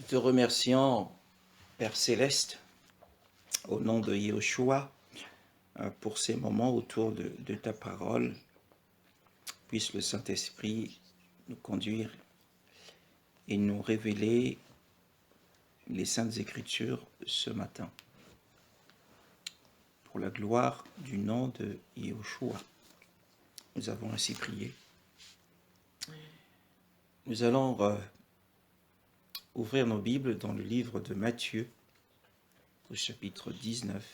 Nous te remercions, Père Céleste, au nom de Yahushua, pour ces moments autour de ta parole. Puisse le Saint-Esprit nous conduire et nous révéler les Saintes Écritures ce matin. Pour la gloire du nom de Yahushua, nous avons ainsi prié. Nous allons ouvrir nos Bibles dans le livre de Matthieu, au chapitre 19.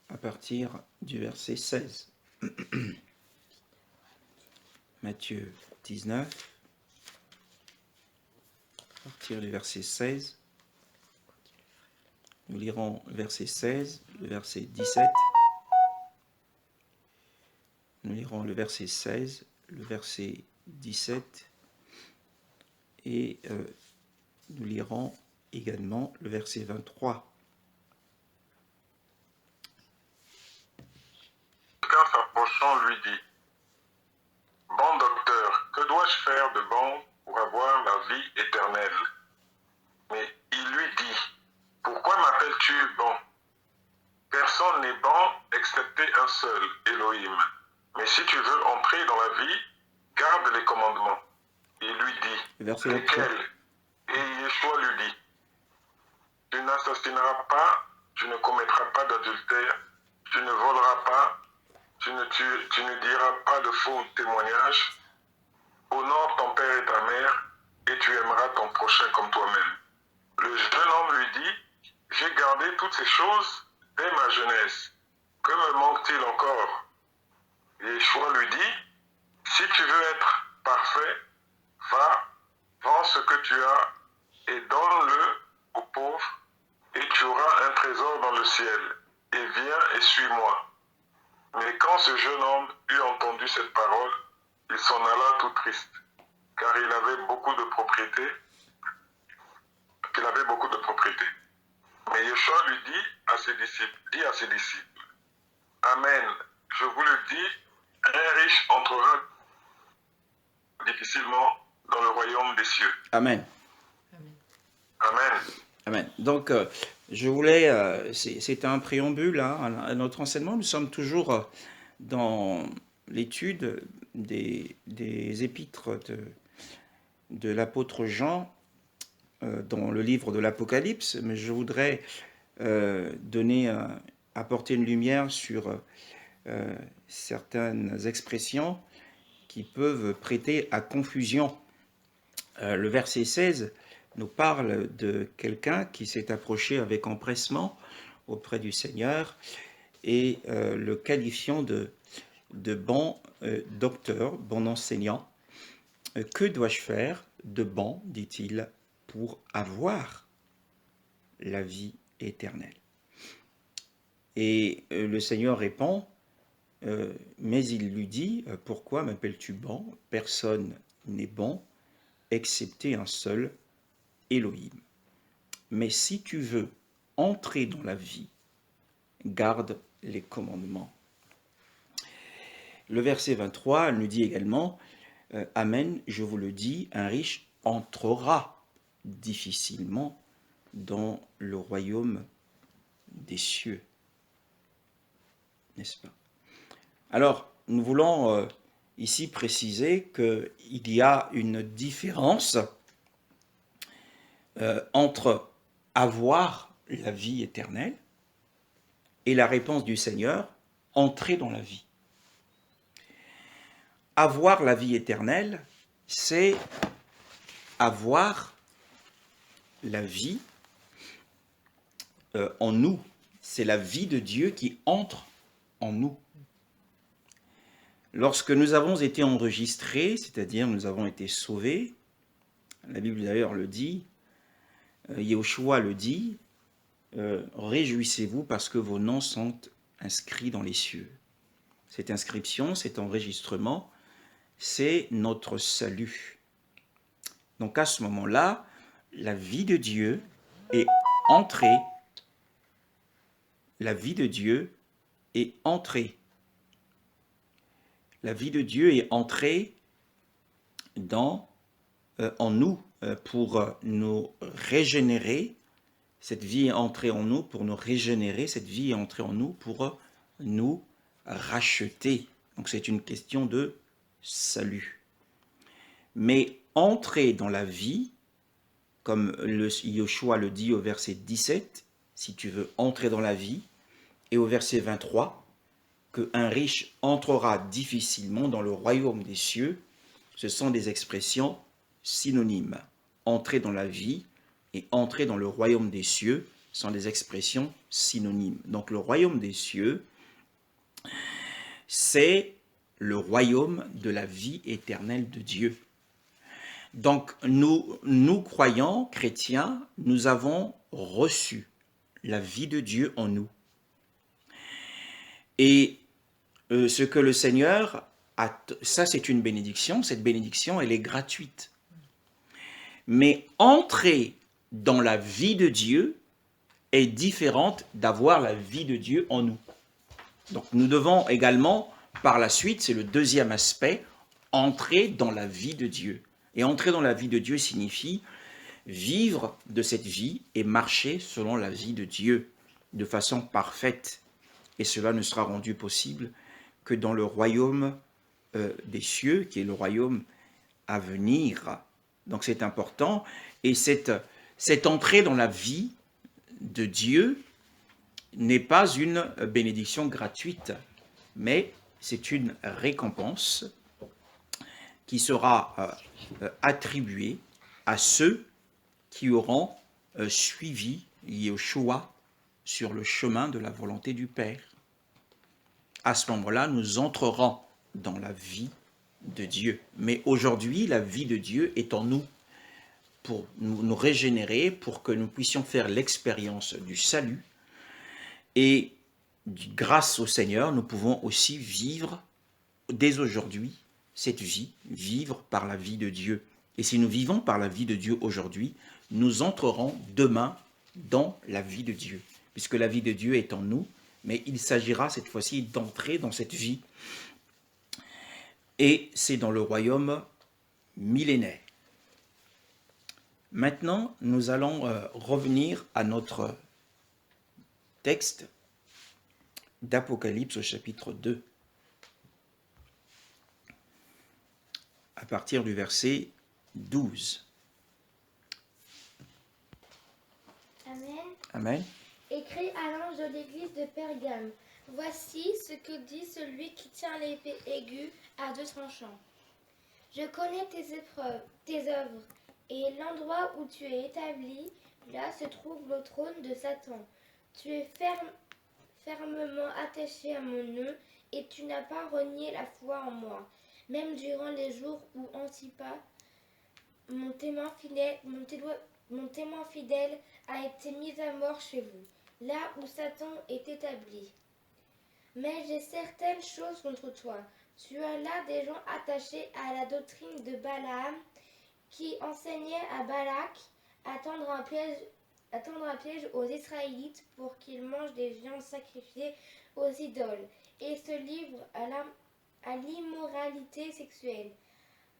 À partir du verset 16. Matthieu 19, à partir du verset 16. Nous lirons le verset 16, le verset 17. Nous lirons le verset 16, le verset 17. Et nous lirons également le verset 23. Quelqu'un s'approchant lui dit: Bon docteur, que dois-je faire de bon pour avoir la vie éternelle? Mais il lui dit: Pourquoi m'appelles-tu bon? Personne n'est bon excepté un seul, Elohim. Mais si tu veux entrer dans la vie, garde les commandements. Il lui dit: Lesquels? Et Yeshua lui dit: Tu n'assassineras pas, tu ne commettras pas d'adultère, tu ne voleras pas, tu ne diras pas de faux témoignages, honore ton père et ta mère, et tu aimeras ton prochain comme toi-même. Le jeune homme lui dit: J'ai gardé toutes ces choses dès ma jeunesse. Que me manque-t-il encore? Yeshua lui dit: Si tu veux être parfait, va, vends ce que tu as et donne-le aux pauvres, et tu auras un trésor dans le ciel. Et viens et suis-moi. Mais quand ce jeune homme eut entendu cette parole, il s'en alla tout triste, car il avait beaucoup de propriétés. Mais Yeshua lui dit à ses disciples: Amen, je vous le dis, un riche entrera difficilement dans le royaume des cieux. Amen. Amen. Amen. Donc, je voulais, c'est un préambule à notre enseignement. Nous sommes toujours dans l'étude des épîtres de l'apôtre Jean dans le livre de l'Apocalypse, mais je voudrais apporter une lumière sur certaines expressions qui peuvent prêter à confusion. Le verset 16 nous parle de quelqu'un qui s'est approché avec empressement auprès du Seigneur et le qualifiant de bon docteur, bon enseignant. Que dois-je faire de bon, dit-il, pour avoir la vie éternelle? Et le Seigneur répond, mais il lui dit, pourquoi m'appelles-tu bon? Personne n'est bon, excepté un seul, Elohim. Mais si tu veux entrer dans la vie, garde les commandements. Le verset 23 nous dit également, Amen, je vous le dis, un riche entrera difficilement dans le royaume des cieux. N'est-ce pas? Alors, nous voulons ici préciser qu'il y a une différence entre avoir la vie éternelle et la réponse du Seigneur, entrer dans la vie. Avoir la vie éternelle, c'est avoir la vie en nous. C'est la vie de Dieu qui entre en nous. Lorsque nous avons été enregistrés, c'est-à-dire nous avons été sauvés, la Bible d'ailleurs le dit, Yahushua le dit, réjouissez-vous parce que vos noms sont inscrits dans les cieux. Cette inscription, cet enregistrement, c'est notre salut. Donc à ce moment-là, la vie de Dieu est entrée. La vie de Dieu est entrée. La vie de Dieu est entrée en nous pour nous régénérer. Cette vie est entrée en nous pour nous régénérer. Cette vie est entrée en nous pour nous racheter. Donc c'est une question de salut. Mais entrer dans la vie, comme Yoshua le dit au verset 17, si tu veux entrer dans la vie, et au verset 23, qu'un riche entrera difficilement dans le royaume des cieux, ce sont des expressions synonymes. Entrer dans la vie et entrer dans le royaume des cieux sont des expressions synonymes. Donc le royaume des cieux, c'est le royaume de la vie éternelle de Dieu. Donc nous croyants, chrétiens, nous avons reçu la vie de Dieu en nous. Et ce que le Seigneur a, ça c'est une bénédiction, cette bénédiction elle est gratuite. Mais entrer dans la vie de Dieu est différente d'avoir la vie de Dieu en nous. Donc nous devons également, par la suite, c'est le deuxième aspect, entrer dans la vie de Dieu. Et entrer dans la vie de Dieu signifie vivre de cette vie et marcher selon la vie de Dieu de façon parfaite. Et cela ne sera rendu possible que dans le royaume des cieux, qui est le royaume à venir. Donc c'est important. Et cette entrée dans la vie de Dieu n'est pas une bénédiction gratuite, mais c'est une récompense qui sera attribuée à ceux qui auront suivi Yeshua sur le chemin de la volonté du Père. À ce moment-là, nous entrerons dans la vie de Dieu. Mais aujourd'hui, la vie de Dieu est en nous pour nous régénérer, pour que nous puissions faire l'expérience du salut. Et grâce au Seigneur, nous pouvons aussi vivre dès aujourd'hui cette vie, vivre par la vie de Dieu. Et si nous vivons par la vie de Dieu aujourd'hui, nous entrerons demain dans la vie de Dieu, puisque la vie de Dieu est en nous, mais il s'agira cette fois-ci d'entrer dans cette vie. Et c'est dans le royaume millénaire. Maintenant, nous allons revenir à notre texte d'Apocalypse au chapitre 2, à partir du verset 12. Amen. Amen. Écrit à l'ange de l'église de Pergame. Voici ce que dit celui qui tient l'épée aiguë à deux tranchants. Je connais tes épreuves, tes œuvres, et l'endroit où tu es établi, là se trouve le trône de Satan. Tu es fermement attaché à mon nœud, et tu n'as pas renié la foi en moi, même durant les jours où Antipas, mon témoin fidèle, a été mis à mort chez vous, là où Satan est établi. Mais j'ai certaines choses contre toi. Tu as là des gens attachés à la doctrine de Balaam, qui enseignait à Balak à tendre un piège aux Israélites pour qu'ils mangent des viandes sacrifiées aux idoles et se livrent à l'immoralité sexuelle.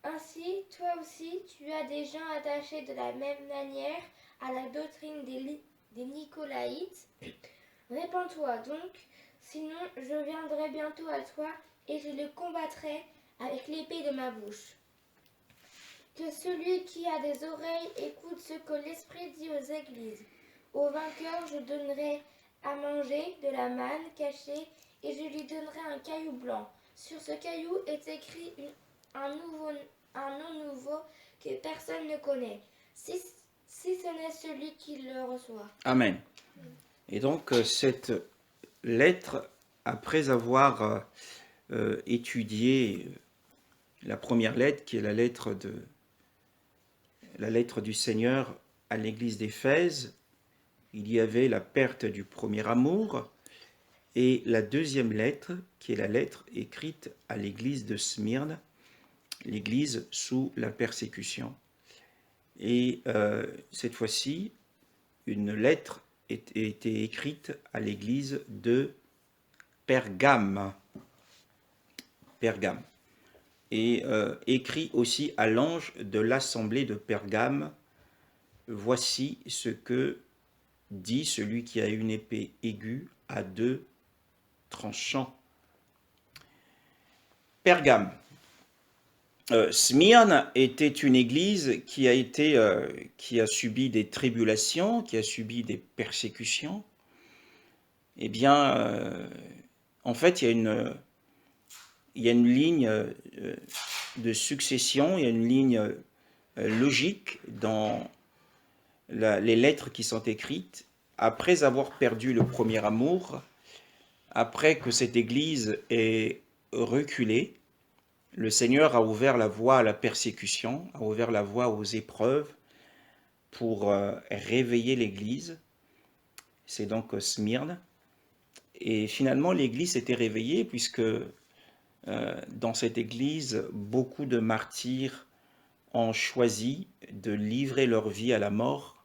Ainsi, toi aussi, tu as des gens attachés de la même manière à la doctrine des Nicolaïtes. Répands-toi donc, sinon je viendrai bientôt à toi et je le combattrai avec l'épée de ma bouche. Que celui qui a des oreilles écoute ce que l'Esprit dit aux églises. Au vainqueur, je donnerai à manger de la manne cachée et je lui donnerai un caillou blanc. Sur ce caillou est écrit un nom nouveau que personne ne connaît, si ce n'est celui qui le reçoit. Amen. Et donc, cette lettre, après avoir étudié la première lettre, qui est la lettre du Seigneur à l'église d'Éphèse, il y avait la perte du premier amour, et la deuxième lettre, qui est la lettre écrite à l'église de Smyrne, l'église sous la persécution. Et cette fois-ci, une lettre était écrite à l'église de Pergame. Pergame. et écrit aussi à l'ange de l'assemblée de Pergame, voici ce que dit celui qui a une épée aiguë à deux tranchants. Pergame. Smyrne était une église qui a subi des tribulations, qui a subi des persécutions. Eh bien, en fait, il y a une ligne de succession, il y a une ligne logique dans les lettres qui sont écrites. Après avoir perdu le premier amour, après que cette église ait reculé, le Seigneur a ouvert la voie à la persécution, a ouvert la voie aux épreuves pour réveiller l'Église. C'est donc Smyrne. Et finalement, l'Église s'était réveillée puisque dans cette Église, beaucoup de martyrs ont choisi de livrer leur vie à la mort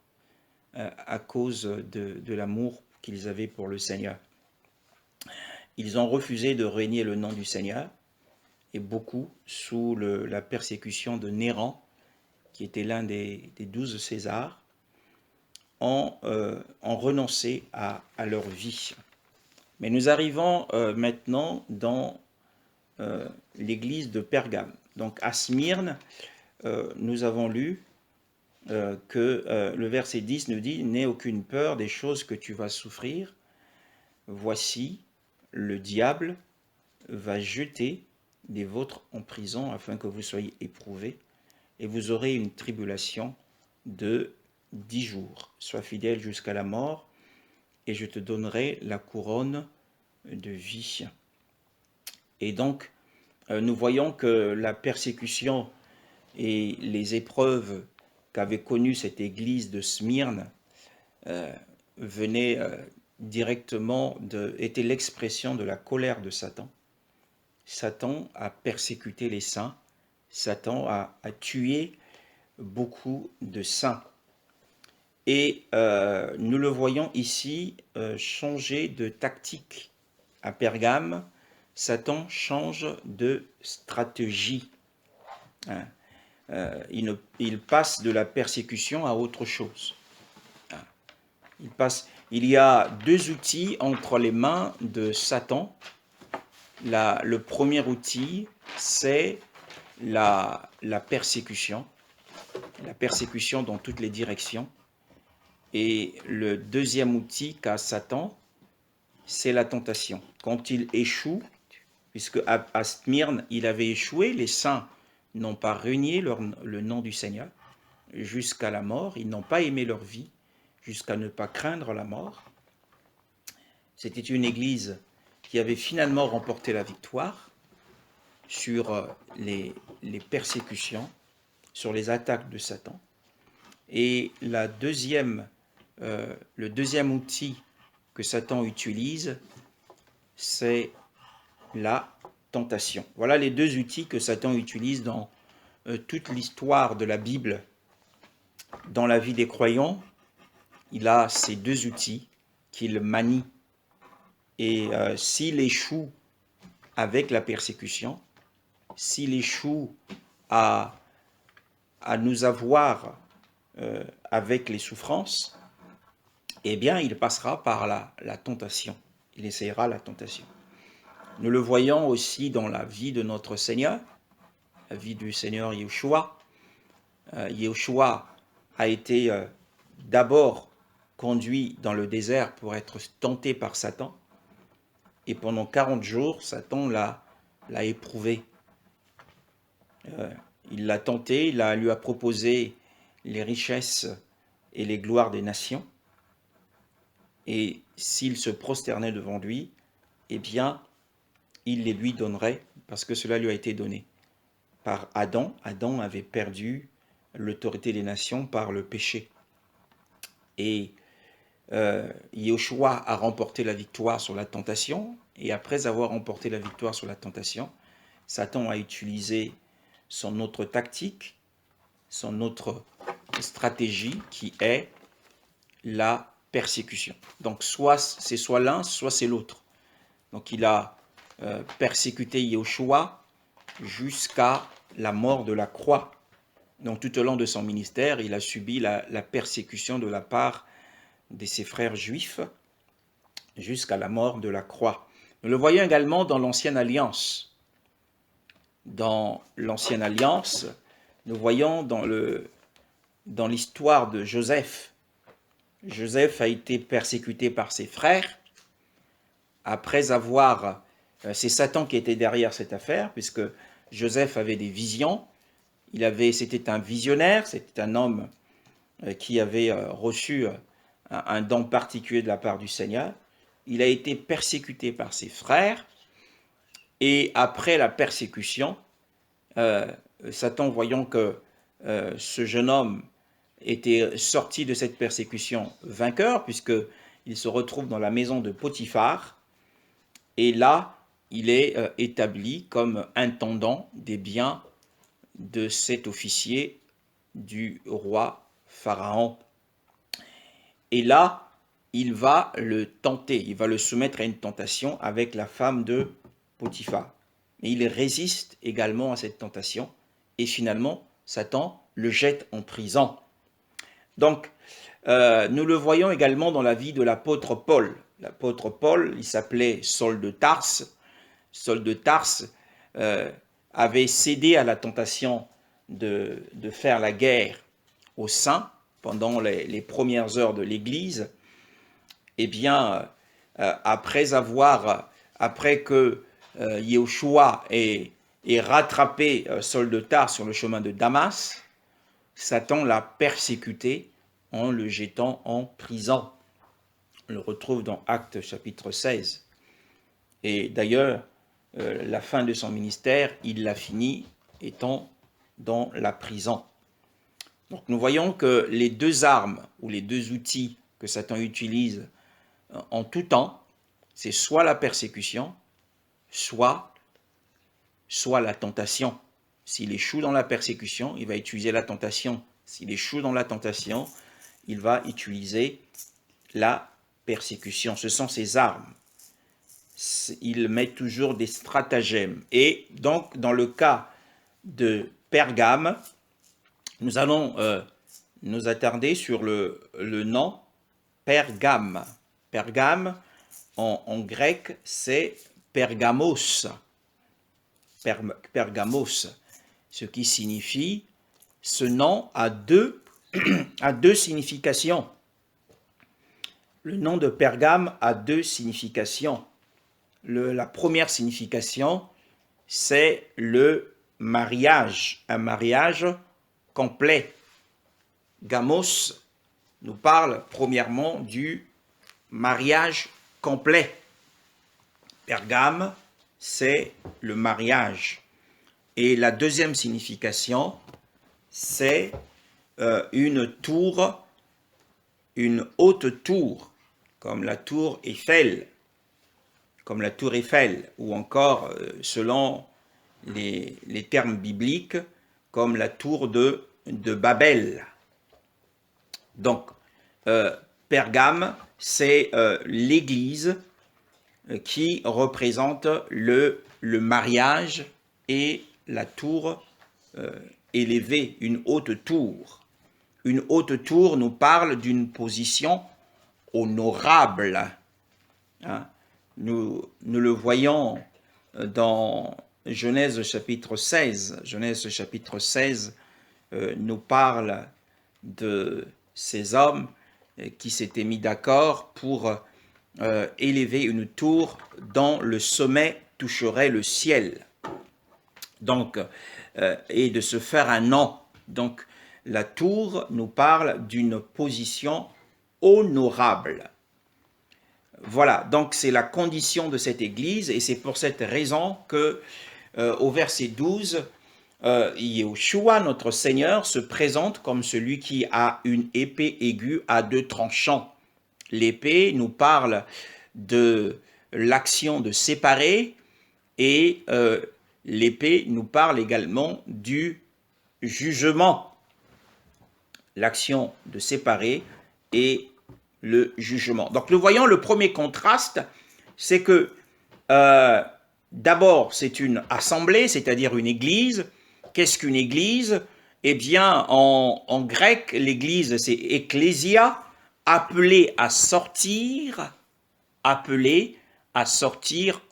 à cause de l'amour qu'ils avaient pour le Seigneur. Ils ont refusé de renier le nom du Seigneur. Et beaucoup, sous la persécution de Néron, qui était l'un des 12 Césars, ont renoncé à leur vie. Mais nous arrivons maintenant dans l'église de Pergame. Donc à Smyrne, nous avons lu que le verset 10 nous dit « N'aie aucune peur des choses que tu vas souffrir. Voici, le diable va jeter des vôtres en prison afin que vous soyez éprouvés, et vous aurez une tribulation de 10 jours. Sois fidèle jusqu'à la mort, et je te donnerai la couronne de vie. » Et donc, nous voyons que la persécution et les épreuves qu'avait connues cette église de Smyrne venaient directement étaient l'expression de la colère de Satan. Satan a persécuté les saints, Satan a tué beaucoup de saints. Et nous le voyons ici changer de tactique. À Pergame, Satan change de stratégie. Il passe de la persécution à autre chose. Il y a deux outils entre les mains de Satan. Le premier outil, c'est la persécution dans toutes les directions. Et le deuxième outil qu'a Satan, c'est la tentation. Quand il échoue, puisque à Smyrne, il avait échoué, les saints n'ont pas renié le nom du Seigneur jusqu'à la mort, ils n'ont pas aimé leur vie jusqu'à ne pas craindre la mort. C'était une église qui avait finalement remporté la victoire sur les persécutions, sur les attaques de Satan. Et le deuxième outil que Satan utilise, c'est la tentation. Voilà les deux outils que Satan utilise dans toute l'histoire de la Bible. Dans la vie des croyants, il a ces deux outils qu'il manie. Et s'il échoue avec la persécution, s'il échoue à nous avoir avec les souffrances, eh bien, il passera par la tentation. Il essayera la tentation. Nous le voyons aussi dans la vie de notre Seigneur, la vie du Seigneur Yeshua. Yeshua a été d'abord conduit dans le désert pour être tenté par Satan. Et pendant 40 jours, Satan l'a éprouvé. Il l'a tenté, lui a proposé les richesses et les gloires des nations. Et s'il se prosternait devant lui, eh bien, il les lui donnerait, parce que cela lui a été donné par Adam. Adam avait perdu l'autorité des nations par le péché. Et Yeshua a remporté la victoire sur la tentation, et après avoir remporté la victoire sur la tentation, Satan a utilisé son autre tactique, son autre stratégie qui est la persécution. Donc c'est soit l'un, soit c'est l'autre. Donc il a persécuté Yeshua jusqu'à la mort de la croix. Donc tout au long de son ministère, il a subi la persécution de la part de ses frères juifs jusqu'à la mort de la croix. Nous le voyons également dans l'Ancienne Alliance. Dans l'Ancienne Alliance, nous voyons dans l'histoire de Joseph. Joseph a été persécuté par ses frères après avoir... C'est Satan qui était derrière cette affaire, puisque Joseph avait des visions. C'était un visionnaire, c'était un homme qui avait reçu un don particulier de la part du Seigneur. Il a été persécuté par ses frères, et après la persécution, Satan, voyant que ce jeune homme était sorti de cette persécution vainqueur, puisqu'il se retrouve dans la maison de Potiphar, et là, il est établi comme intendant des biens de cet officier du roi Pharaon. Et là, il va le tenter, il va le soumettre à une tentation avec la femme de Potiphar. Et il résiste également à cette tentation, et finalement, Satan le jette en prison. Donc, nous le voyons également dans la vie de l'apôtre Paul. L'apôtre Paul, il s'appelait Saul de Tarse. Saul de Tarse avait cédé à la tentation de faire la guerre aux saints pendant les premières heures de l'Église. Eh bien, après que Yahushua ait rattrapé Saul de Tarse sur le chemin de Damas, Satan l'a persécuté en le jetant en prison. On le retrouve dans Actes chapitre 16. Et d'ailleurs, la fin de son ministère, il l'a fini étant dans la prison. Donc nous voyons que les deux armes ou les deux outils que Satan utilise en tout temps, c'est soit la persécution, soit la tentation. S'il échoue dans la persécution, il va utiliser la tentation. S'il échoue dans la tentation, il va utiliser la persécution. Ce sont ses armes. Il met toujours des stratagèmes. Et donc, dans le cas de Pergame, nous allons nous attarder sur le nom Pergame. Pergame, en grec, c'est Pergamos. Pergamos, ce qui signifie, ce nom a deux significations. Le nom de Pergame a deux significations. La première signification, c'est le mariage, un mariage complet. Gamos nous parle premièrement du mariage complet. Pergame, c'est le mariage. Et la deuxième signification, c'est une tour, une haute tour, comme la tour Eiffel, ou encore, selon les termes bibliques, comme la tour de Babel. Donc, Pergame, c'est l'église qui représente le mariage et la tour élevée, une haute tour. Une haute tour nous parle d'une position honorable. Hein? Nous le voyons dans Genèse chapitre 16. Genèse chapitre 16 nous parle de ces hommes qui s'étaient mis d'accord pour élever une tour dont le sommet toucherait le ciel. Donc, et de se faire un nom. Donc, la tour nous parle d'une position honorable. Voilà, donc c'est la condition de cette église, et c'est pour cette raison que au verset 12, Yahushua, notre Seigneur, se présente comme celui qui a une épée aiguë à deux tranchants. L'épée nous parle de l'action de séparer, et l'épée nous parle également du jugement. L'action de séparer et le jugement. Donc nous voyons le premier contraste, c'est que d'abord, c'est une assemblée, c'est-à-dire une église. Qu'est-ce qu'une église? Eh bien, en grec, l'église, c'est ecclésia, appelé à sortir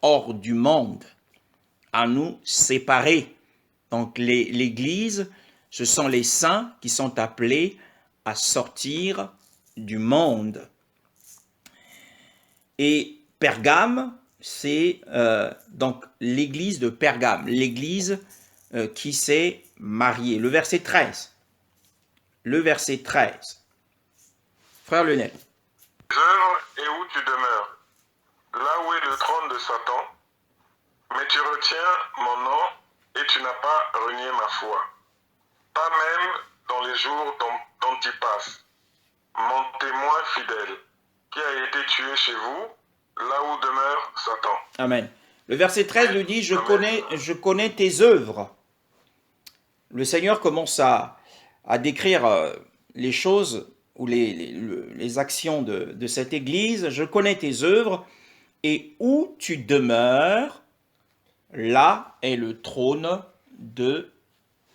hors du monde, à nous séparer. Donc, l'église, ce sont les saints qui sont appelés à sortir du monde. Et Pergame, c'est donc l'église de Pergame, l'église qui s'est mariée. Le verset 13. Le verset 13. Frère Lionel. Œuvres et où tu demeures, là où est le trône de Satan, mais tu retiens mon nom et tu n'as pas renié ma foi, pas même dans les jours dont tu passes. Mon témoin fidèle, qui a été tué chez vous, là où demeure Satan. Amen. Le verset 13 nous dit, je connais tes œuvres. Le Seigneur commence à décrire les choses ou les actions de cette église. Je connais tes œuvres et où tu demeures, là est le trône de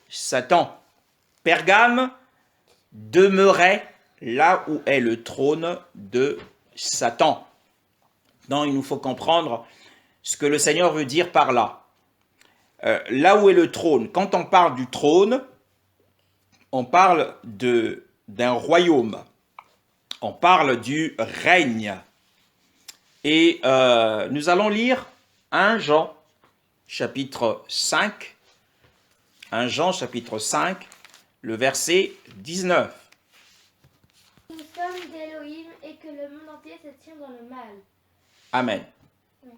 Satan. Pergame demeurait là où est le trône de Satan. Donc il nous faut comprendre ce que le Seigneur veut dire par là. Là où est le trône, quand on parle du trône, on parle d'un royaume, on parle du règne. Et nous allons lire 1 Jean chapitre 5, 1 Jean chapitre 5, le verset 19. Nous sommes d'Élohim et que le monde entier se tient dans le mal. Amen. Oui.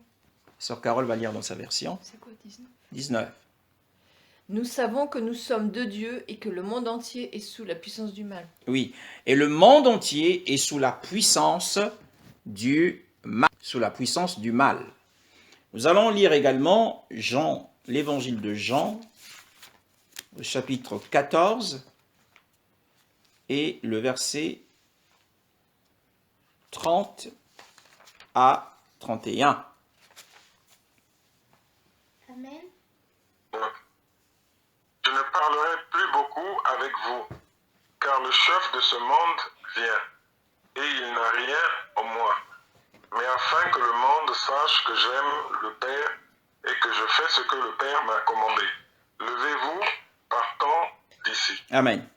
Sœur Carole va lire dans sa version. C'est quoi 19? 19. Nous savons que nous sommes de Dieu et que le monde entier est sous la puissance du mal. Oui. Et le monde entier est sous la puissance du mal. Sous la puissance du mal. Nous allons lire également Jean, l'évangile de Jean, le chapitre 14 et le verset 30 à 31. Amen. Je ne parlerai plus beaucoup avec vous, car le chef de ce monde vient, et il n'a rien en moi. Mais afin que le monde sache que j'aime le Père et que je fais ce que le Père m'a commandé. Levez-vous, partons d'ici. Amen.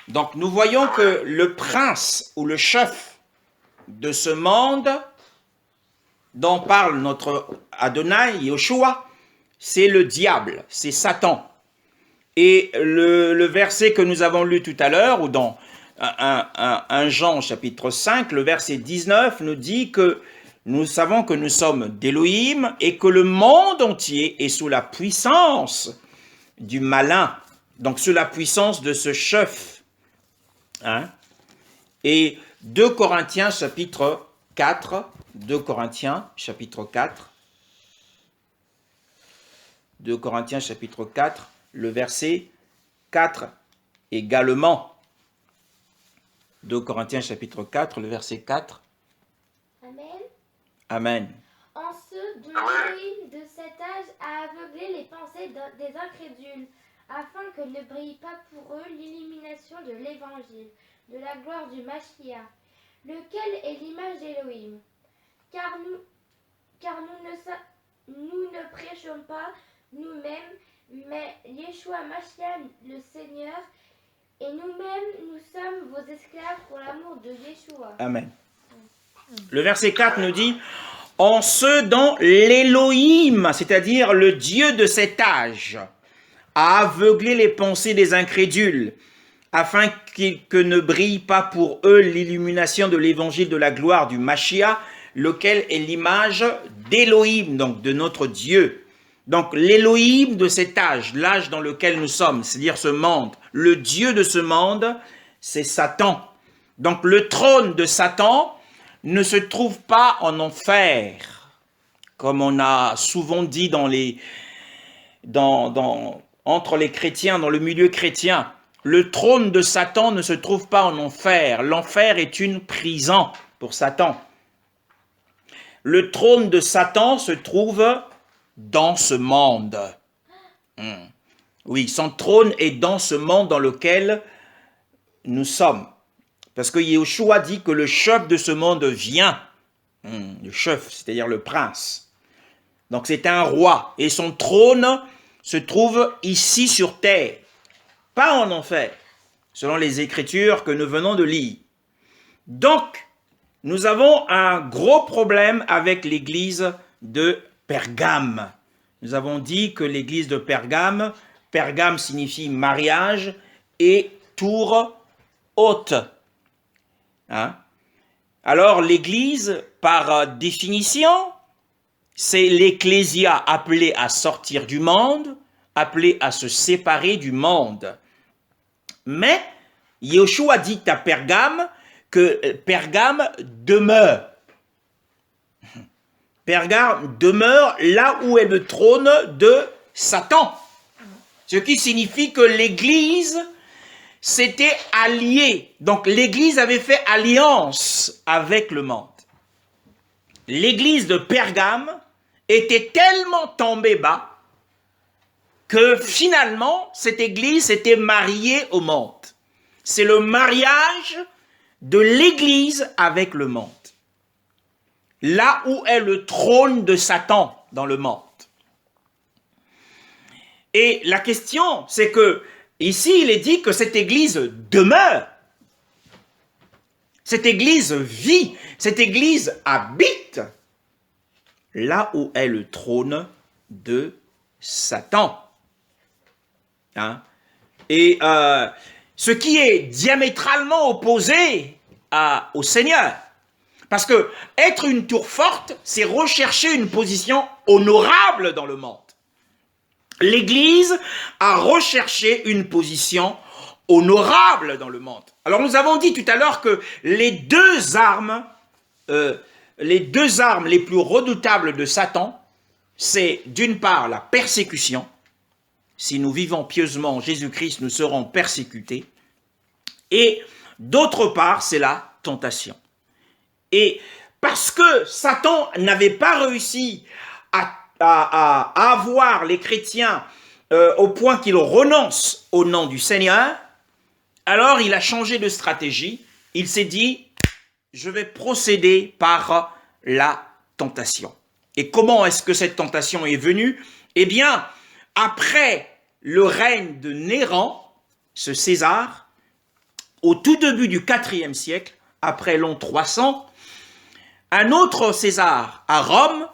Donc nous voyons que le prince ou le chef de ce monde dont parle notre Adonai, Yoshua, c'est le diable, c'est Satan. Et le verset que nous avons lu tout à l'heure, ou dans 1 Jean chapitre 5, le verset 19 nous dit que nous savons que nous sommes d'Élohim et que le monde entier est sous la puissance du malin, donc sous la puissance de ce chef. Hein? Et 2 Corinthiens chapitre 4, 2 Corinthiens chapitre 4, 2 Corinthiens chapitre 4, le verset 4 également. 2 Corinthiens chapitre 4, le verset 4. Amen. Amen. En ceux dont l'Élohim de cet âge a aveuglé les pensées des incrédules, afin que ne brille pas pour eux l'illumination de l'évangile, de la gloire du Mashiach, lequel est l'image d'Élohim. Car nous ne prêchons pas nous-mêmes, mais Yeshua Mashiach le Seigneur, et nous-mêmes nous sommes vos esclaves pour l'amour de Yeshua. Amen. Le verset 4 nous dit « En ceux dont l'Élohim, c'est-à-dire le Dieu de cet âge, a aveuglé les pensées des incrédules, afin que ne brille pas pour eux l'illumination de l'évangile de la gloire du Mashiach, lequel est l'image d'Élohim, donc de notre Dieu. » Donc l'Élohim de cet âge, l'âge dans lequel nous sommes, c'est-à-dire ce monde, le Dieu de ce monde, c'est Satan. Donc le trône de Satan ne se trouve pas en enfer, comme on a souvent dit entre les chrétiens, dans le milieu chrétien. Le trône de Satan ne se trouve pas en enfer. L'enfer est une prison pour Satan. Le trône de Satan se trouve dans ce monde. Oui, son trône est dans ce monde dans lequel nous sommes. Parce que Yeshua dit que le chef de ce monde vient. Le chef, c'est-à-dire le prince. Donc c'est un roi. Et son trône se trouve ici sur terre. Pas en enfer, selon les Écritures que nous venons de lire. Donc, nous avons un gros problème avec l'église de Pergame. Nous avons dit que l'église de Pergame, Pergame signifie mariage et tour haute. Alors l'église, par définition, c'est l'ecclésia appelée à sortir du monde, appelée à se séparer du monde. Mais Yeshua dit à Pergame que Pergame demeure. Pergame demeure là où est le trône de Satan. Ce qui signifie que l'église s'était alliée. Donc l'église avait fait alliance avec le monde. L'église de Pergame était tellement tombée bas que finalement, cette église s'était mariée au monde. C'est le mariage de l'église avec le monde. Là où est le trône de Satan dans le monde. Et la question, c'est que, ici, il est dit que cette église demeure. Cette église vit, cette église habite là où est le trône de Satan. Et ce qui est diamétralement opposé au Seigneur. Parce que être une tour forte, c'est rechercher une position honorable dans le monde. L'Église a recherché une position honorable dans le monde. Alors nous avons dit tout à l'heure que les deux armes les plus redoutables de Satan, c'est d'une part la persécution. Si nous vivons pieusement en Jésus-Christ, nous serons persécutés. Et d'autre part, c'est la tentation. Et parce que Satan n'avait pas réussi à avoir les chrétiens au point qu'ils renoncent au nom du Seigneur, alors il a changé de stratégie. Il s'est dit, je vais procéder par la tentation. Et comment est-ce que cette tentation est venue? Eh bien, après le règne de Néron, ce César, au tout début du IVe siècle, après l'an 300, un autre César à Rome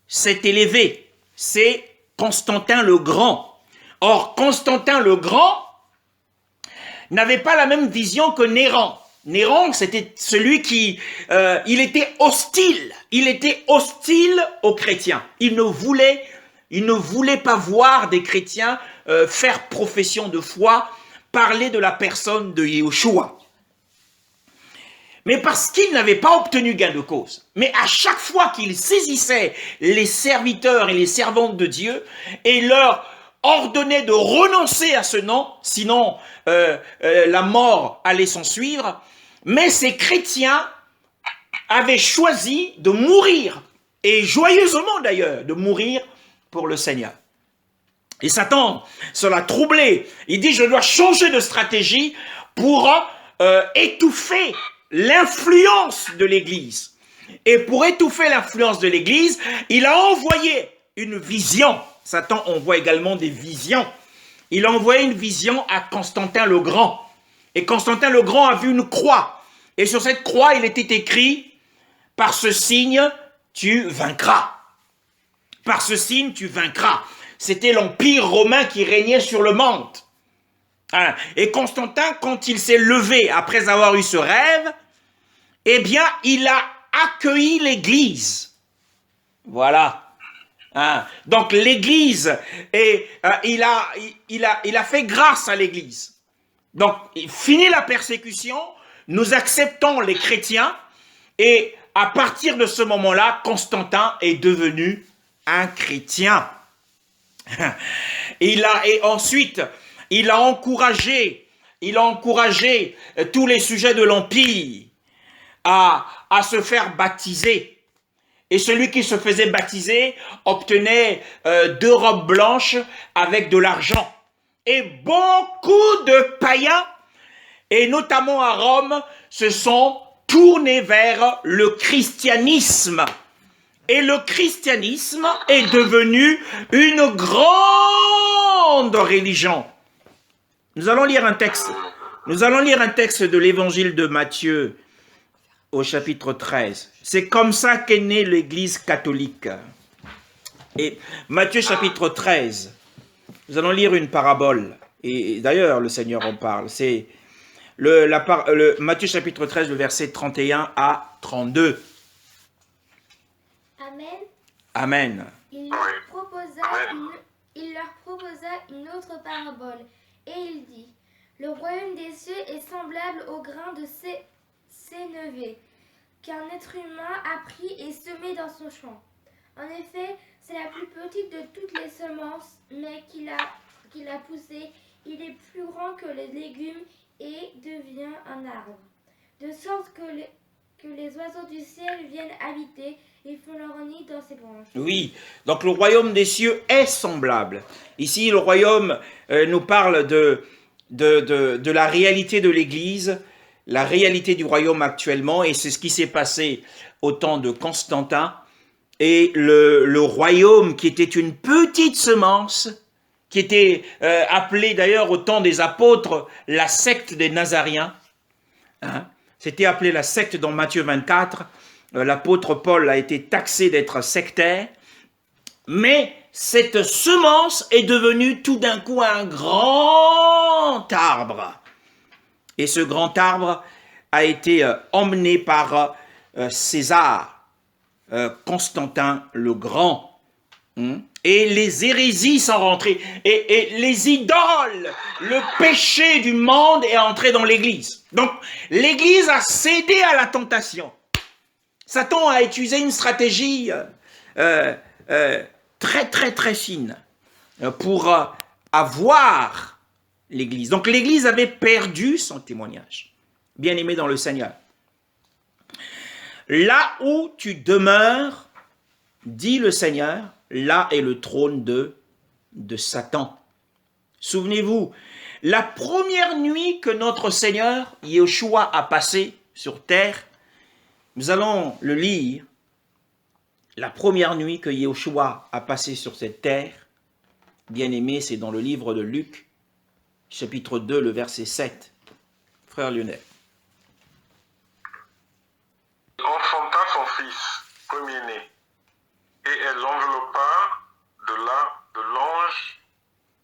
s'est élevé, c'est Constantin le Grand. Or, Constantin le Grand n'avait pas la même vision que Néron. Néron, c'était celui qui, il était hostile aux chrétiens. Il ne voulait pas voir des chrétiens faire profession de foi, parler de la personne de Yeshua. Mais parce qu'il n'avait pas obtenu gain de cause. Mais à chaque fois qu'il saisissait les serviteurs et les servantes de Dieu et leur ordonnait de renoncer à ce nom, sinon la mort allait s'en suivre, mais ces chrétiens avaient choisi de mourir, et joyeusement d'ailleurs, de mourir pour le Seigneur. Et Satan, cela troublé, il dit, je dois changer de stratégie pour étouffer l'influence de l'Église. Et pour étouffer l'influence de l'Église, il a envoyé une vision. Satan envoie également des visions. Il a envoyé une vision à Constantin le Grand. Et Constantin le Grand a vu une croix. Et sur cette croix, il était écrit, par ce signe, tu vaincras. Par ce signe, tu vaincras. C'était l'Empire romain qui régnait sur le monde. Et Constantin, quand il s'est levé après avoir eu ce rêve, eh bien, il a accueilli l'Église. Voilà. Donc l'Église, il a fait grâce à l'Église. Donc, il finit la persécution, nous acceptons les chrétiens, et à partir de ce moment-là, Constantin est devenu un chrétien. Et ensuite, il a encouragé tous les sujets de l'Empire à se faire baptiser. Et celui qui se faisait baptiser obtenait 2 robes blanches avec de l'argent. Et beaucoup de païens, et notamment à Rome, se sont tournés vers le christianisme. Et le christianisme est devenu une grande religion. Nous allons lire un texte. Nous allons lire un texte de l'évangile de Matthieu au chapitre 13. C'est comme ça qu'est née l'Église catholique. Et Matthieu chapitre 13, nous allons lire une parabole. Et d'ailleurs, le Seigneur en parle. C'est Matthieu chapitre 13, le verset 31 à 32. Amen. Amen. Il leur proposa une autre parabole, et il dit, le royaume des cieux est semblable au grain de sénévé qu'un être humain a pris et semé dans son champ. En effet, c'est la plus petite de toutes les semences, mais qu'il a poussé, il est plus grand que les légumes et devient un arbre. De sorte que les oiseaux du ciel viennent habiter et font leur nid dans ses branches. Oui, donc le royaume des cieux est semblable. Ici, le royaume nous parle de la réalité de l'Église, la réalité du royaume actuellement, et c'est ce qui s'est passé au temps de Constantin. Et le royaume qui était une petite semence, qui était appelée d'ailleurs au temps des apôtres la secte des Nazaréens, hein, c'était appelé la secte dans Matthieu 24, l'apôtre Paul a été taxé d'être sectaire, mais cette semence est devenue tout d'un coup un grand arbre. Et ce grand arbre a été emmené par César, Constantin le Grand. Et les hérésies sont rentrées. Et les idoles, le péché du monde est entré dans l'Église. Donc, l'Église a cédé à la tentation. Satan a utilisé une stratégie très, très, très fine pour avoir l'Église. Donc, l'Église avait perdu son témoignage. Bien-aimé dans le Seigneur. Là où tu demeures, dit le Seigneur, là est le trône de Satan. Souvenez-vous, la première nuit que notre Seigneur, Yeshua, a passé sur terre, nous allons le lire, la première nuit que Yeshua a passé sur cette terre, bien-aimé, c'est dans le livre de Luc, chapitre 2, le verset 7. Frère Lionel. Enfanta son fils, premier-né, et elle l'enveloppa de l'ange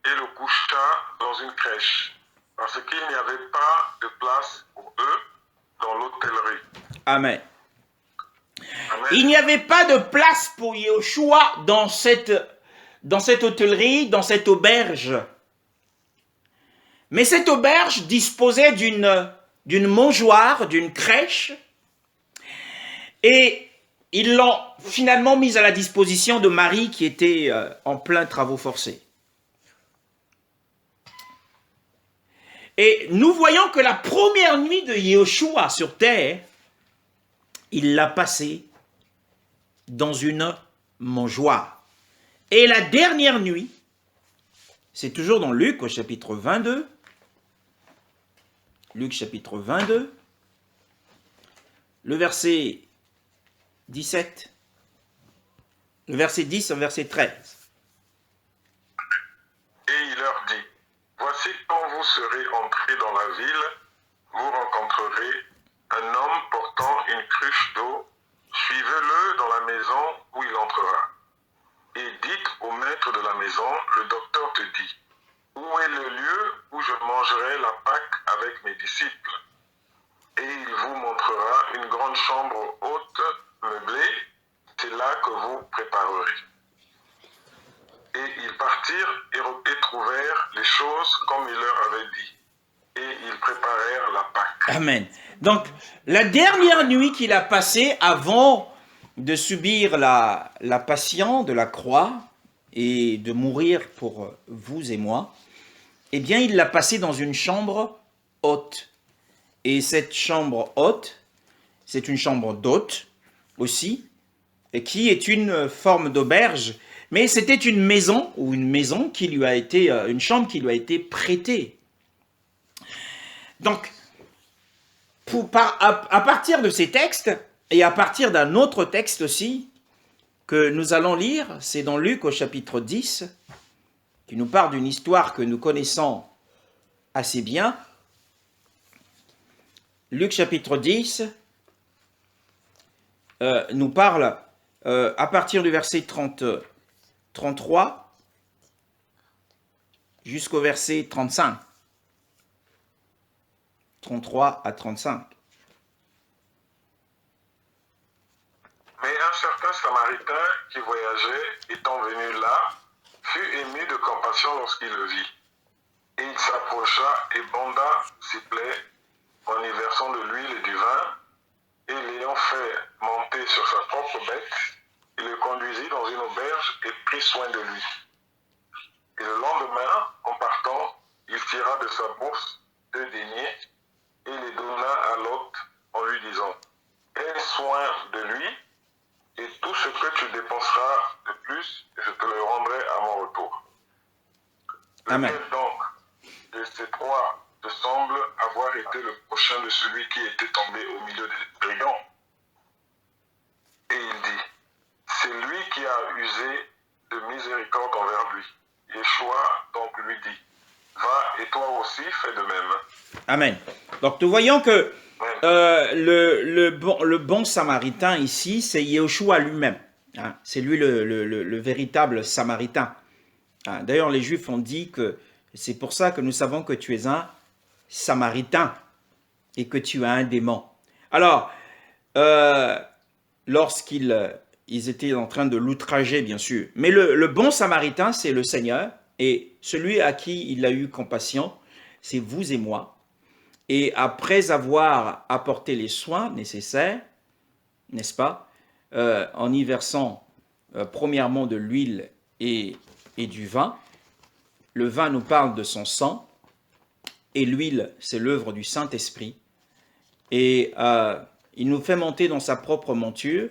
et le coucha dans une crèche, parce qu'il n'y avait pas de place pour eux dans l'hôtellerie. Amen. Amen. Il n'y avait pas de place pour Yeshua dans cette hôtellerie, dans cette auberge. Mais cette auberge disposait d'une mangeoire, d'une crèche, et ils l'ont finalement mise à la disposition de Marie qui était en plein travaux forcés. Et nous voyons que la première nuit de Yeshua sur terre, il l'a passée dans une mangeoire. Et la dernière nuit, c'est toujours dans Luc au chapitre 22, Luc chapitre 22, le verset 17, le verset 10 au verset 13. Et il leur dit, voici quand vous serez entrés dans la ville, vous rencontrerez un homme portant une cruche d'eau, suivez-le dans la maison où il entrera. Et dites au maître de la maison, le docteur te dit, où est le lieu où je mangerai la Pâque avec mes disciples? Et il vous montrera une grande chambre haute, meublée, c'est là que vous préparerez. Et ils partirent et trouvèrent les choses comme il leur avait dit. Et ils préparèrent la Pâque. Amen. Donc, la dernière nuit qu'il a passée avant de subir la passion de la croix et de mourir pour vous et moi, eh bien, il l'a passée dans une chambre haute. Et cette chambre haute, c'est une chambre d'hôte aussi, et qui est une forme d'auberge, mais c'était une maison, ou une maison qui lui a été, une chambre qui lui a été prêtée. Donc, à partir de ces textes, et à partir d'un autre texte aussi, que nous allons lire, c'est dans Luc au chapitre 10, qui nous parle d'une histoire que nous connaissons assez bien. Luc chapitre 10 nous parle à partir du verset 33 jusqu'au verset 35. 33 à 35. Mais un certain Samaritain qui voyageait, étant venu là, fut ému de compassion lorsqu'il le vit. Et il s'approcha et banda ses plaies en y versant de l'huile et du vin, et l'ayant fait monter sur sa propre bête, il le conduisit dans une auberge et prit soin de lui. Et le lendemain, en partant, il tira de sa bourse 2 deniers et les donna à l'hôte en lui disant: aie soin de lui, et tout ce que tu dépenseras de plus, je te le rendrai à mon retour. Amen. Lequel donc de ces trois te semble avoir été le prochain de celui qui était tombé au milieu des brigands? Et il dit: c'est lui qui a usé de miséricorde envers lui. Yeshua donc lui dit: va et toi aussi fais de même. Amen. Donc nous voyons que le bon samaritain ici, c'est Yeshua lui-même. Hein. C'est lui le véritable samaritain. Hein. D'ailleurs, les Juifs ont dit que c'est pour ça que nous savons que tu es un samaritain et que tu as un démon. Alors, lorsqu'ils étaient en train de l'outrager, bien sûr. Mais le bon samaritain, c'est le Seigneur, et celui à qui il a eu compassion, c'est vous et moi. Et après avoir apporté les soins nécessaires, n'est-ce pas, en y versant premièrement de l'huile et du vin, le vin nous parle de son sang, et l'huile, c'est l'œuvre du Saint-Esprit. Et il nous fait monter dans sa propre monture,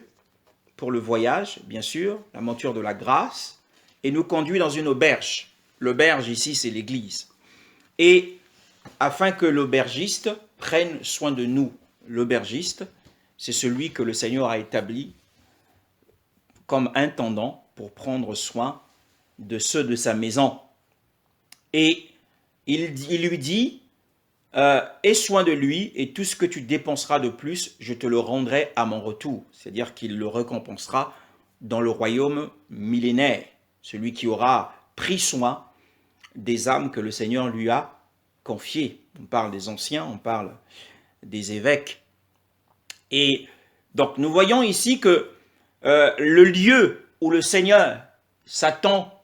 pour le voyage, bien sûr, la monture de la grâce, et nous conduit dans une auberge. L'auberge ici, c'est l'église. Et afin que l'aubergiste prenne soin de nous. L'aubergiste, c'est celui que le Seigneur a établi comme intendant pour prendre soin de ceux de sa maison. Et il lui dit, aie soin de lui, et tout ce que tu dépenseras de plus, je te le rendrai à mon retour. C'est-à-dire qu'il le récompensera dans le royaume millénaire, celui qui aura pris soin des âmes que le Seigneur lui a confiées. On parle des anciens, on parle des évêques. Et donc nous voyons ici que le lieu où le Seigneur s'attend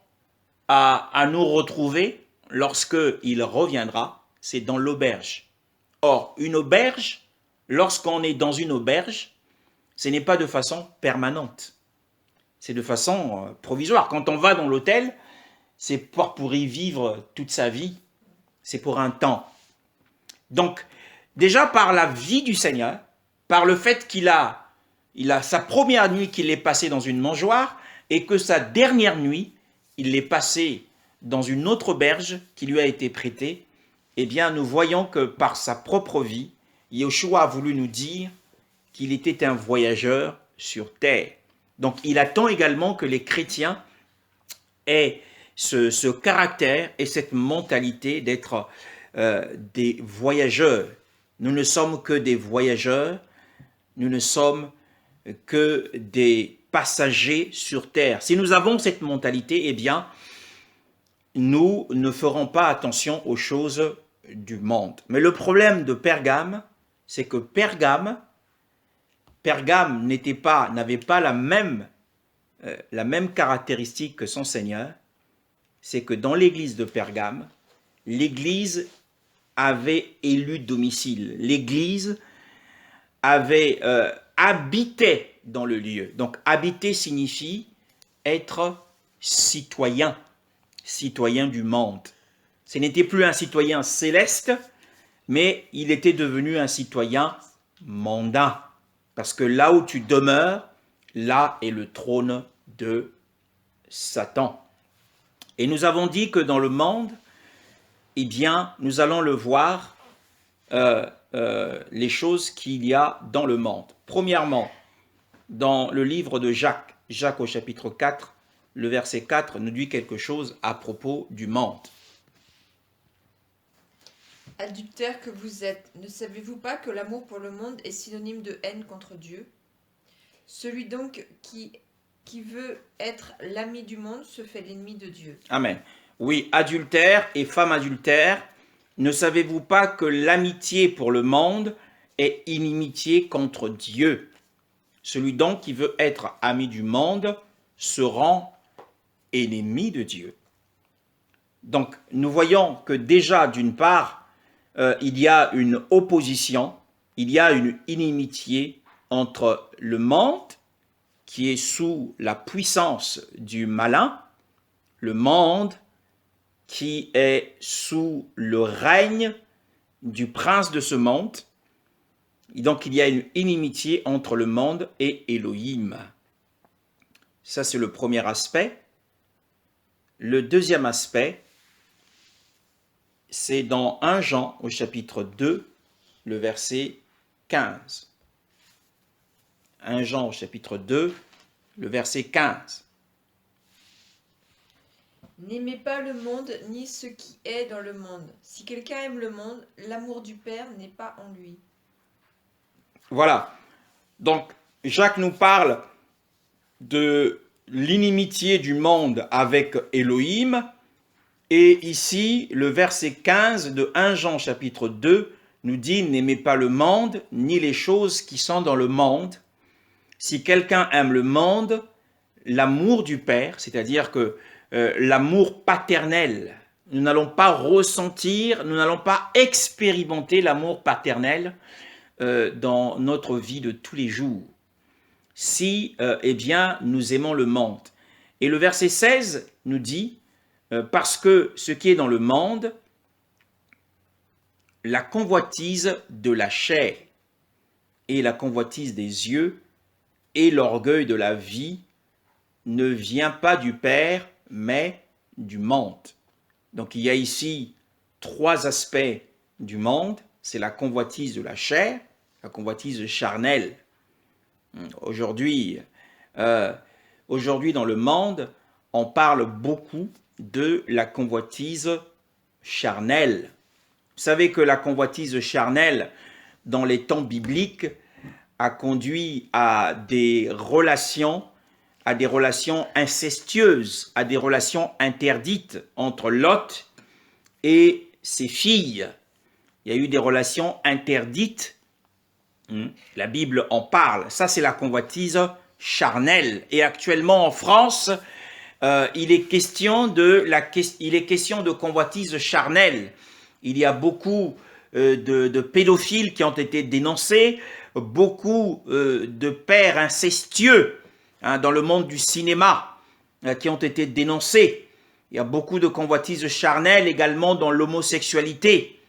à nous retrouver lorsqu'il reviendra, c'est dans l'auberge. Or, une auberge, lorsqu'on est dans une auberge, ce n'est pas de façon permanente. C'est de façon provisoire. Quand on va dans l'hôtel, c'est pas pour y vivre toute sa vie, c'est pour un temps. Donc, déjà par la vie du Seigneur, par le fait qu'il a sa première nuit qu'il est passée dans une mangeoire, et que sa dernière nuit, il l'est passée dans une autre auberge qui lui a été prêtée, eh bien, nous voyons que par sa propre vie, Yeshua a voulu nous dire qu'il était un voyageur sur terre. Donc, il attend également que les chrétiens aient ce caractère et cette mentalité d'être des voyageurs. Nous ne sommes que des voyageurs, nous ne sommes que des passagers sur terre. Si nous avons cette mentalité, eh bien, nous ne ferons pas attention aux choses du monde. Mais le problème de Pergame, c'est que Pergame n'avait pas la même caractéristique que son Seigneur. C'est que dans l'église de Pergame, l'église avait élu domicile. L'église avait habité dans le lieu. Donc habiter signifie être citoyen du monde. Ce n'était plus un citoyen céleste, mais il était devenu un citoyen mondain. Parce que là où tu demeures, là est le trône de Satan. Et nous avons dit que dans le monde, eh bien, nous allons le voir, les choses qu'il y a dans le monde. Premièrement, dans le livre de Jacques, Jacques au chapitre 4, le verset 4 nous dit quelque chose à propos du monde. Adultères que vous êtes, ne savez-vous pas que l'amour pour le monde est synonyme de haine contre Dieu? Celui donc qui veut être l'ami du monde se fait l'ennemi de Dieu. Amen. Oui, adultères et femmes adultères, ne savez-vous pas que l'amitié pour le monde est inimitié contre Dieu? Celui donc qui veut être ami du monde se rend ennemi de Dieu. Donc, nous voyons que déjà, d'une part, il y a une opposition, il y a une inimitié entre le monde qui est sous la puissance du malin, le monde qui est sous le règne du prince de ce monde. Et donc, il y a une inimitié entre le monde et Elohim. Ça, c'est le premier aspect. Le deuxième aspect, c'est dans 1 Jean au chapitre 2, le verset 15. 1 Jean au chapitre 2, le verset 15. N'aimez pas le monde ni ce qui est dans le monde. Si quelqu'un aime le monde, l'amour du Père n'est pas en lui. Voilà. Donc, Jacques nous parle de l'inimitié du monde avec Elohim. Et ici, le verset 15 de 1 Jean chapitre 2 nous dit « N'aimez pas le monde, ni les choses qui sont dans le monde. Si quelqu'un aime le monde, l'amour du Père, c'est-à-dire que l'amour paternel, nous n'allons pas ressentir, nous n'allons pas expérimenter l'amour paternel dans notre vie de tous les jours. Si, eh bien, nous aimons le monde. » Et le verset 16 nous dit parce que ce qui est dans le monde, la convoitise de la chair et la convoitise des yeux et l'orgueil de la vie ne vient pas du Père, mais du monde. Donc il y a ici 3 aspects du monde. C'est la convoitise de la chair, la convoitise charnelle. Aujourd'hui, dans le monde, on parle beaucoup de la convoitise charnelle. Vous savez que la convoitise charnelle, dans les temps bibliques, a conduit à des relations incestueuses, à des relations interdites entre Lot et ses filles. Il y a eu des relations interdites. La Bible en parle. Ça, c'est la convoitise charnelle. Et actuellement en France, il est question de convoitise charnelle. Il y a beaucoup de pédophiles qui ont été dénoncés, beaucoup de pères incestueux dans le monde du cinéma qui ont été dénoncés. Il y a beaucoup de convoitise charnelle également dans l'homosexualité.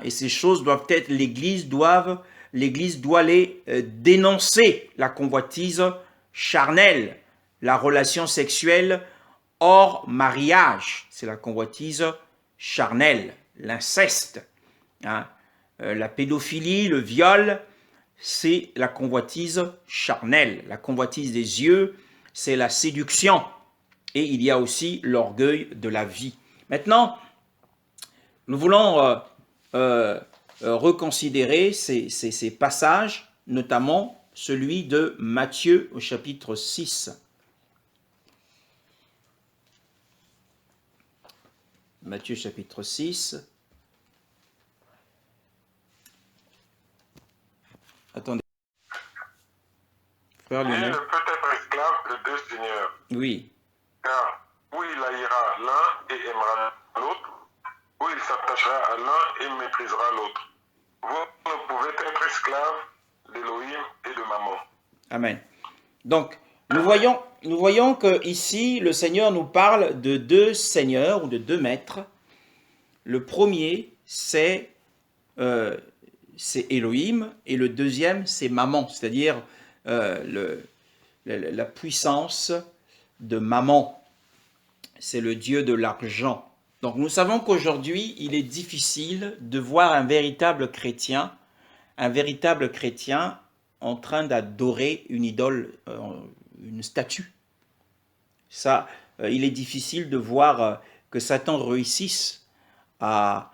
Et ces choses doivent être, l'Église doit les dénoncer, la convoitise charnelle, la relation sexuelle hors mariage, c'est la convoitise charnelle, l'inceste, la pédophilie, le viol, c'est la convoitise charnelle. La convoitise des yeux, c'est la séduction. Et il y a aussi l'orgueil de la vie. Maintenant, nous voulons reconsidérer ces passages, notamment celui de Matthieu au chapitre 6. Matthieu chapitre 6. Attendez. Frère Nul Lionel. ne peut être esclave de 2 seigneurs, Oui. car ou il haïra l'un et aimera l'autre, ou il s'attachera à l'un et méprisera l'autre. Vous ne pouvez être esclave d'Élohim et de Mammon. Amen. Donc, nous voyons que ici, le Seigneur nous parle de 2 seigneurs ou de 2 maîtres. Le premier, c'est Elohim, et le deuxième, c'est Mammon, c'est-à-dire la puissance de Mammon. C'est le dieu de l'argent. Donc nous savons qu'aujourd'hui, il est difficile de voir un véritable chrétien en train d'adorer une idole, une statue. Ça, il est difficile de voir que Satan réussisse à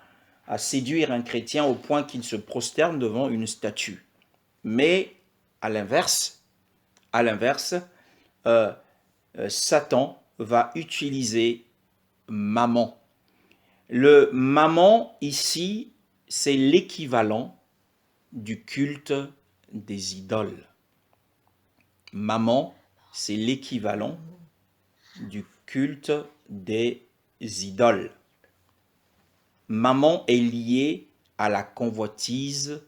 séduire un chrétien au point qu'il se prosterne devant une statue. Mais à l'inverse, Satan va utiliser Mammon. Le Mammon ici, c'est l'équivalent du culte des idoles. Mammon, c'est l'équivalent du culte des idoles. Mammon est lié à la convoitise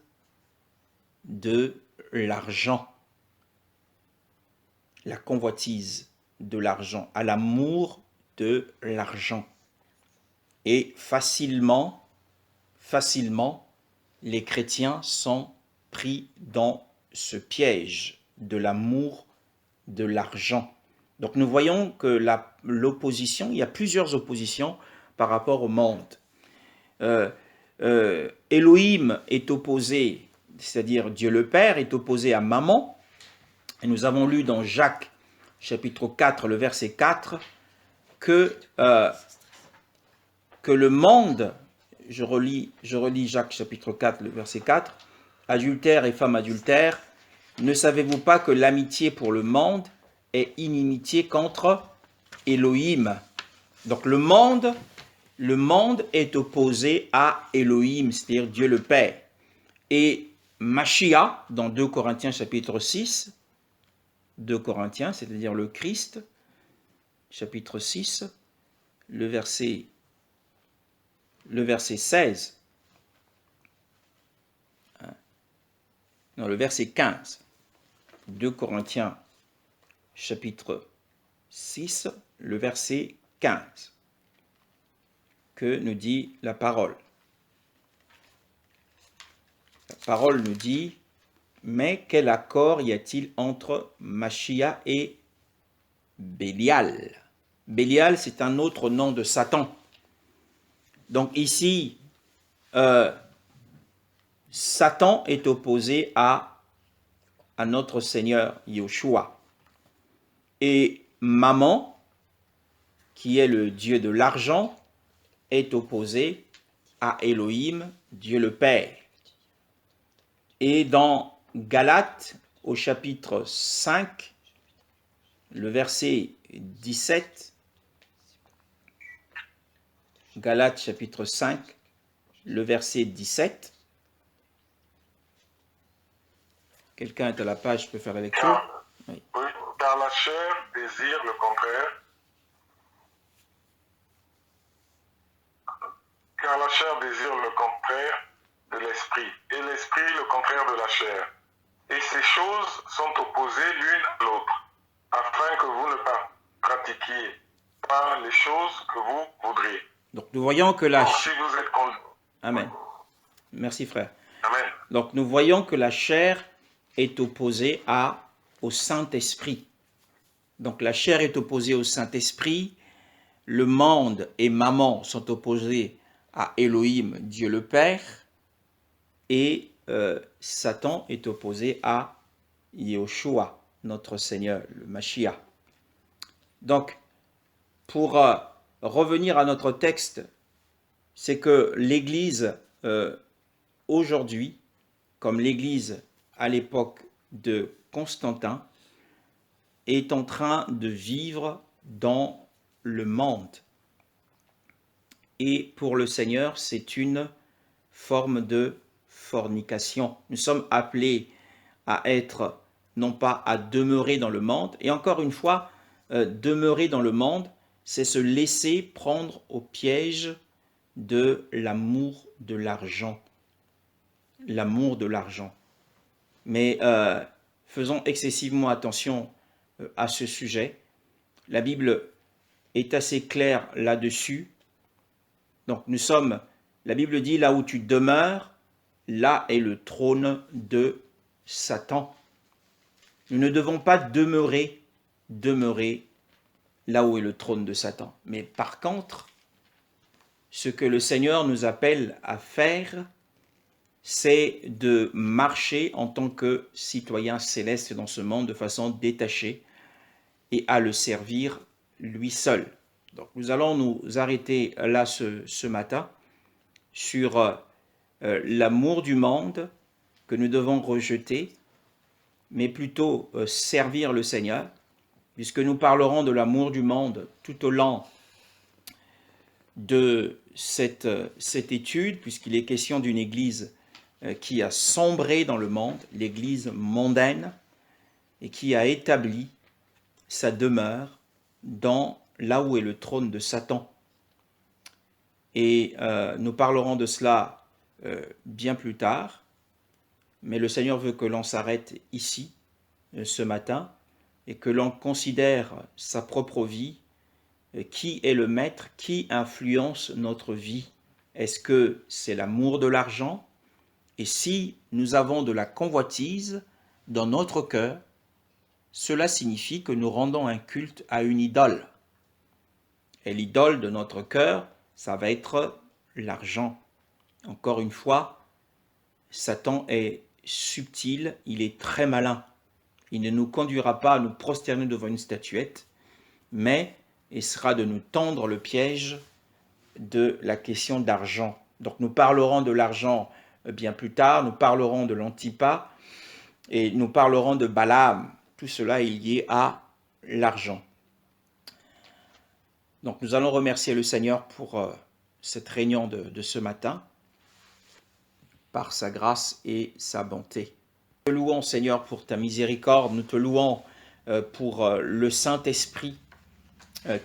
de l'argent. La convoitise de l'argent, à l'amour de l'argent. Et facilement, les chrétiens sont pris dans ce piège de l'amour de l'argent. Donc nous voyons que l'opposition, il y a plusieurs oppositions par rapport au monde. Elohim est opposé, c'est-à-dire Dieu le Père, est opposé à Mammon. Et nous avons lu dans Jacques, chapitre 4, le verset 4, que le monde, je relis Jacques, chapitre 4, le verset 4, adultère et femme adultère, ne savez-vous pas que l'amitié pour le monde est inimitié contre Elohim? Donc le monde est opposé à Elohim, c'est-à-dire Dieu le Père. Et Mashiach, dans 2 Corinthiens chapitre 6, 2 Corinthiens, c'est-à-dire le Christ, chapitre 6, le verset 16, non, le verset 15, 2 Corinthiens chapitre 6, le verset 15, que nous dit la parole. La parole nous dit: mais quel accord y a-t-il entre Mashiach et Bélial? Bélial, c'est un autre nom de Satan. Donc ici, Satan est opposé à notre Seigneur Yeshua. Et Mammon, qui est le dieu de l'argent, est opposé à Elohim, Dieu le Père. Et dans Galates, au chapitre 5, le verset 17, Galates chapitre 5, le verset 17. Quelqu'un est à la page, peut faire la lecture. Oui, car la chair désire le contraire. Car la chair désire le contraire de l'esprit, et l'esprit le contraire de la chair. Et ces choses sont opposées l'une à l'autre, afin que vous ne pratiquiez pas les choses que vous voudriez. Donc nous voyons que la... Donc, si vous êtes Amen. Merci frère. Amen. Donc nous voyons que la chair est opposée au Saint-Esprit. Donc la chair est opposée au Saint-Esprit, le monde et Mammon sont opposés à Elohim, Dieu le Père, et Satan est opposé à Yeshua, notre Seigneur, le Mashiach. Donc, pour revenir à notre texte, c'est que l'Église aujourd'hui, comme l'Église à l'époque de Constantin, est en train de vivre dans le monde. Et pour le Seigneur, c'est une forme de fornication. Nous sommes appelés à être, non pas à demeurer dans le monde, et encore une fois, demeurer dans le monde, c'est se laisser prendre au piège de l'amour de l'argent. L'amour de l'argent. Mais faisons excessivement attention à ce sujet. La Bible est assez claire là-dessus. Donc la Bible dit, là où tu demeures, là est le trône de Satan. Nous ne devons pas demeurer là où est le trône de Satan. Mais par contre, ce que le Seigneur nous appelle à faire, c'est de marcher en tant que citoyen céleste dans ce monde de façon détachée et à le servir lui seul. Donc nous allons nous arrêter là ce matin sur l'amour du monde que nous devons rejeter, mais plutôt servir le Seigneur, puisque nous parlerons de l'amour du monde tout au long de cette étude, puisqu'il est question d'une église qui a sombré dans le monde, l'église mondaine, et qui a établi sa demeure là où est le trône de Satan. Et nous parlerons de cela bien plus tard, mais le Seigneur veut que l'on s'arrête ici, ce matin, et que l'on considère sa propre vie, qui est le maître, qui influence notre vie. Est-ce que c'est l'amour de l'argent? Et si nous avons de la convoitise dans notre cœur, cela signifie que nous rendons un culte à une idole. Et l'idole de notre cœur, ça va être l'argent. Encore une fois, Satan est subtil, il est très malin. Il ne nous conduira pas à nous prosterner devant une statuette, mais essaiera de nous tendre le piège de la question d'argent. Donc nous parlerons de l'argent bien plus tard, nous parlerons de l'Antipas et nous parlerons de Balaam. Tout cela est lié à l'argent. Donc nous allons remercier le Seigneur pour cette réunion de ce matin, par sa grâce et sa bonté. Nous te louons, Seigneur, pour ta miséricorde, nous te louons pour le Saint-Esprit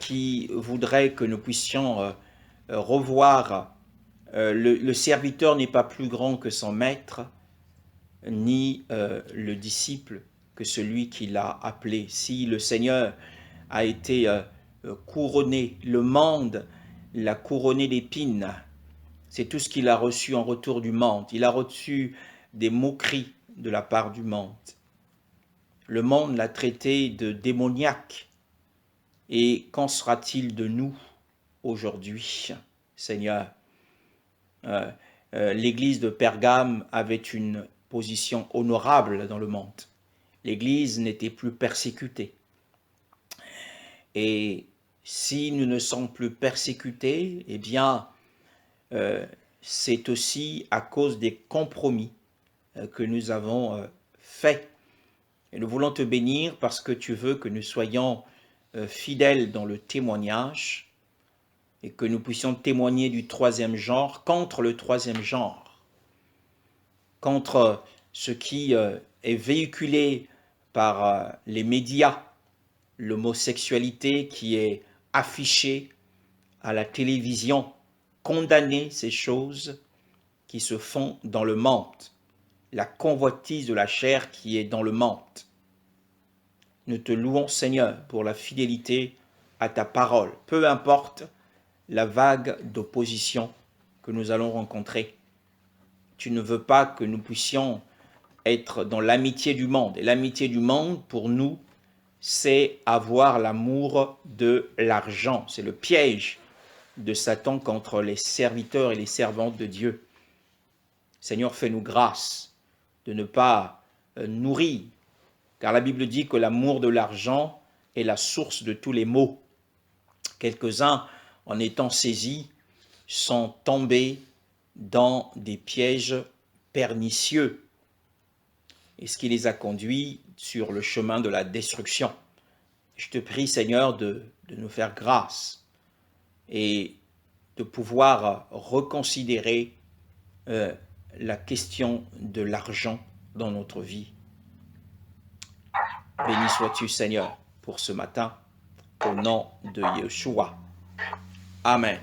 qui voudrait que nous puissions revoir le serviteur n'est pas plus grand que son maître, ni le disciple que celui qui l'a appelé. Si le Seigneur a été couronné, le monde l'a couronné d'épines, c'est tout ce qu'il a reçu en retour du monde. Il a reçu des moqueries de la part du monde. Le monde l'a traité de démoniaque. Et qu'en sera-t-il de nous aujourd'hui, Seigneur? L'église de Pergame avait une position honorable dans le monde. L'église n'était plus persécutée. Et si nous ne sommes plus persécutés, eh bien, c'est aussi à cause des compromis que nous avons faits. Et nous voulons te bénir parce que tu veux que nous soyons fidèles dans le témoignage et que nous puissions témoigner du troisième genre contre le troisième genre, contre ce qui est véhiculé par les médias, l'homosexualité qui est affichée à la télévision, condamner ces choses qui se font dans le monde, la convoitise de la chair qui est dans le monde. Nous te louons, Seigneur, pour la fidélité à ta parole, peu importe la vague d'opposition que nous allons rencontrer. Tu ne veux pas que nous puissions être dans l'amitié du monde. Et l'amitié du monde, pour nous, c'est avoir l'amour de l'argent. C'est le piège de Satan contre les serviteurs et les servantes de Dieu. Seigneur, fais-nous grâce de ne pas nourrir, car la Bible dit que l'amour de l'argent est la source de tous les maux. Quelques-uns, en étant saisis, sont tombés dans des pièges pernicieux, et ce qui les a conduits sur le chemin de la destruction. Je te prie, Seigneur, de nous faire grâce et de pouvoir reconsidérer la question de l'argent dans notre vie. Béni sois-tu, Seigneur, pour ce matin, au nom de Yeshua. Amen.